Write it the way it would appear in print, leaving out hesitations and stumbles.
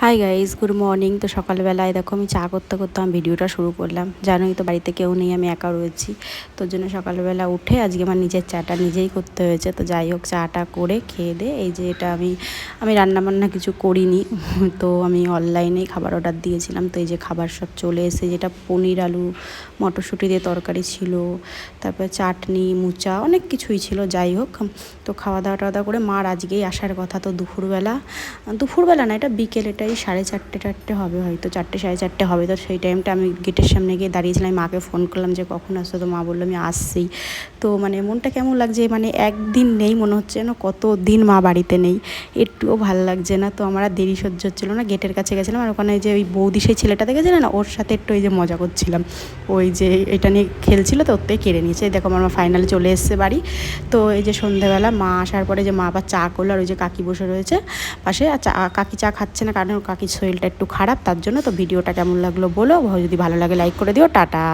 Hi guys, good morning. তো সকালবেলায় দেখো আমি চা করতে করতে আমি ভিডিওটা শুরু করলাম। জানোই তো বাড়িতে কেউ নেই, আমি একা রয়েছি। তোর জন্য সকালবেলা উঠে আজকে আমার নিজের চাটা নিজেই করতে হয়েছে। তো যাই হোক, চাটা করে খেয়ে দে এই যে এটা আমি রান্নাবান্না কিছু করিনি। তো আমি অনলাইনেই খাবার অর্ডার দিয়েছিলাম। তো এই যে খাবার সব চলে এসে, যেটা পনির আলু মটরশুঁটি দিয়ে তরকারি ছিল, তারপরে চাটনি মোচা অনেক কিছুই ছিল। যাই হোক, তো খাওয়া দাওয়া করে মার আজকেই আসার কথা। তো দুপুরবেলা না, এটা বিকেল, এটাই 4:30 হবে, হয়তো 4:30 হবে। তো সেই টাইমটা আমি গেটের সামনে গিয়ে দাঁড়িয়েছিলাম। মাকে ফোন করলাম যে কখন আসছো, তো মা বললো আমি আসছি। তো মনটা কেমন লাগছে, একদিন নেই, মনে হচ্ছে যেন কত দিন মা বাড়িতে নেই, একটুও ভালো লাগছে না। তো আমার আর দেরি সহ্য হচ্ছিলো না, গেটের কাছে গেছিলাম। আর ওখানে যে ওই বৌদি, সেই ছেলেটা দেখেছিলেন না, ওর সাথে একটু ওই যে মজা করছিলাম, ওই যে এটা নিয়ে খেলছিল, তো ওতেই কেড়ে নিয়েছে। দেখো আমার মা ফাইনালি চলে এসছে বাড়ি। তো এই যে সন্ধ্যাবেলা মা আসার পরে যে মা আবার চা করলো, আর ওই যে কাকি বসে রয়েছে পাশে। আর কাকি চা খাচ্ছে না, কারণ কাকির শরীরটা একটু খারাপ, তার জন্য। তো ভিডিওটা কেমন লাগলো বলো, যদি ভালো লাগে লাইক করে দিও। টাটা।